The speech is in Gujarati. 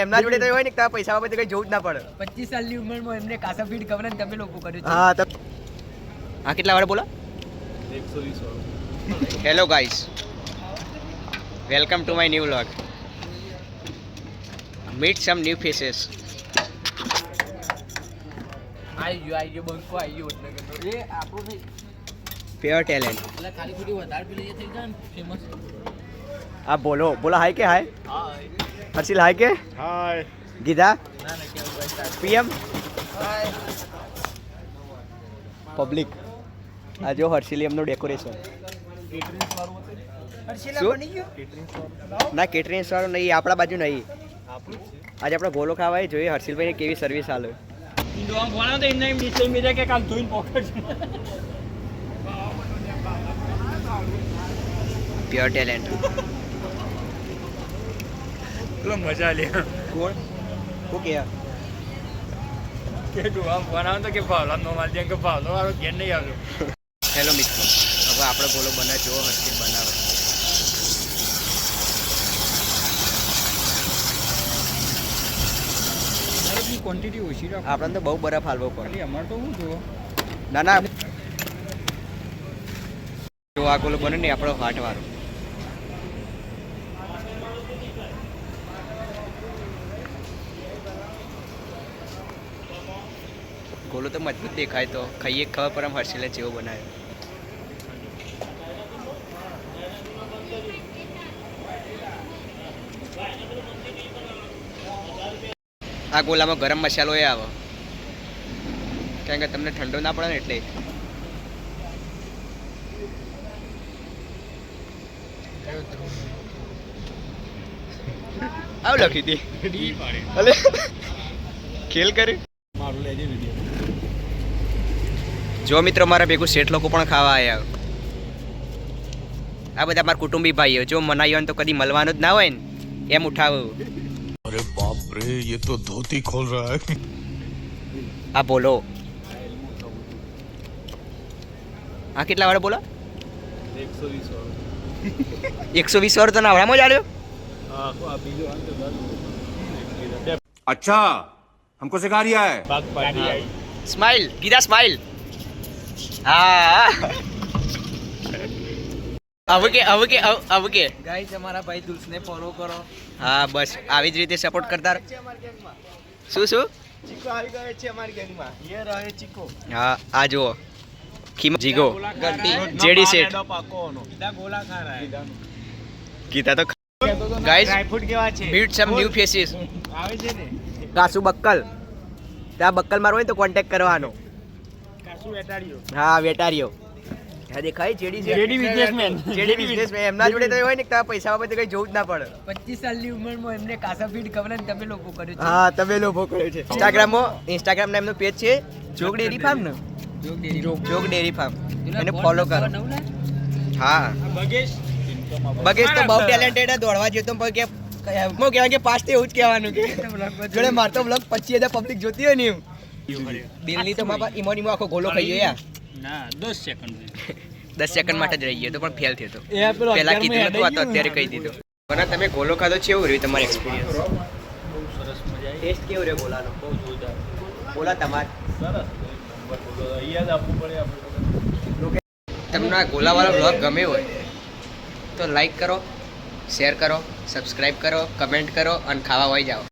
એમના જોડે તો હોય ને કે પૈસા બાબતે કઈ જોવું જ ના પડે. 25 સાલની ઉંમરમાં એમને કાસા ફીડ ખબર તમે લોકો કર્યું છે. હા તો હા કેટલા વાર બોલો? 120. Hello guys, welcome to my new vlog. Meet some new faces. આઈ ગયો બંકો આઈ ગયો એટલે કે એ આપણો નહીં પ્યોર ટેલેન્ટ. એટલે ખાલી ખોટી વધારે પેલી થઈ જાય ને ફેમસ. आप बोलो बोला हाय के हाय હાય हर्षिल हाय के Hi. गीता ના કેવું ભાઈ पीएम પબ્લિક આ જો હર્ષિલ એમનું ડેકોરેશન કેટરિંગ વાળું હતું શું? ના કેટરિંગ વાળું નહીં, આપણા બાજુ નહીં. આજે આપણે ગોલો ખાવા જોઈએ હર્ષિલભાઈને કેવી સર્વિસ આલે. ઇન્ડોમ ભણાવ તો એમને ડિસ્ટલ મીડિયા કે કાલ ધોઈને પોકેટ પ્યોર ટેલેન્ટ. તો મજા લે કોણ ઓકે કે ડોમ ભણાવ તો કે ભાવલા નો માલ દે કે ભાવલો વાળો ઘેર નહીં આવ્યો. હેલો મિત્રો, હવે આપણે ગોલો બનાવ જો હર્ષિલ બનાવે. બરફની ક્વોન્ટિટી ઓછી રાખો. આપણને તો બહુ બરફ હાલવો પડે. ખાલી અમાર તો શું જોવો ના ના જો આ ગોલો બને ને આપણો હાટ વાળો. ગોલો તો મજબૂત દેખાય, તો ખાઈએ ખબર પર આમ હર્ષિલે જેવો બનાવ્યો. આ ગોલામાં ગરમ મસાલો એ આવે કારણ કે તમને ઠંડો ના પડે ને એટલે. આવ લખી હતી અલે ખેલ કરે. મારું લેજે વિડિયો. જો મિત્રો મારા ભેગું શેઠ લોકો પણ ખાવા આવ્યા. આ બધા મારા કુટુંબી ભાઈઓ, જો મનાઈ હોય તો કદી મળવાનું જ ના હોય ને એમ ઉઠાવો. अरे बाप रे, ये तो धोती खोल रहा है. આ બોલો આ કેટલા વાર બોલો? 120. 120 વાર તો નાવડામાં જ આલ્યો. આ બીજો આમ તો બસ. अच्छा, हमको सिखा रिया है. પાક પાડી આવી. Smile Gita smile. હા હવે કે ગાઈસ અમારા ભાઈ દુલ્સને ફોલો કરો. હા બસ આવી જ રીતે સપોર્ટ કરતા રહો. શું શું? ચીકો આવી ગયો છે અમારી ગેંગમાં. યે રહે ચીકો. હા આ જુઓ ખીમ જીગો જેડી સેટ પાકોનો. સીધા ગોલા ખા રહા હે. ગીતા તો ગાઈસ ડ્રાય ફ્રૂટ કેવા છે? Meet some new ફેसेस. આવે છે ને. કાસુ બક્કલ, ત્યાં બક્કલ મારવો હોય તો કોન્ટેક્ટ કરવાનો. કાસુ વેટાડ્યો. હા વેટારીઓ હા દેખાય જેડી છે. JD businessman. જેડી બિઝનેસમેન એમના જોડે તો હોય ને કે પૈસા બાબતે કઈ જોવું જ ના પડે. 25 સાલની ઉંમરમાં એમને કાસા ફીડ ખબર તમે લોકો કર્યું છે. હા તમે લોકો કર્યો છે. ઇન્સ્ટાગ્રામ ના એમનું પેજ છે જોગ ડેરી ફાર્મ ને જોગ ડેરી ફાર્મ, એને ફોલો કરો. હા બગેશ. બગેશ તો બહુ ટેલેન્ટેડ છે, દોડવા જતો પણ કે હું કહેવાય કે પાસ તે એવું જ કહેવાનું કે જોડે મારતો બ્લોગ 25,000 પબ્લિક જોતી હોય ને એમ. દિલની તો બાપા ઈમો ઈમો આખો ગોલો ખાઈ ગયો યાર. ના 10 સેકન્ડ 10 સેકન્ડ માટે જ રહી ગયો તો પણ ફેલ થયો તો. એ પેલો પહેલા કીધું નતું, આ તો અત્યારે કહી દીધું. પણ તમે ગોલો ખાધો છે, એવું રહ્યું તમારો એક્સપિરિયન્સ? બહુ સરસ મજા આવી. ટેસ્ટ કેવો રહ્યો ગોલાનો? બહુ જોરદાર. બોલા તમાર સરસ. નંબર બોલો. અહીંયા જ આપવું પડે આપણે. તમને આ ગોલાવાળો બ્લોગ ગમે હોય તો લાઈક કરો, શેર કરો, સબસ્ક્રાઈબ કરો, કમેન્ટ કરો અને ખાવા હોય જાઓ.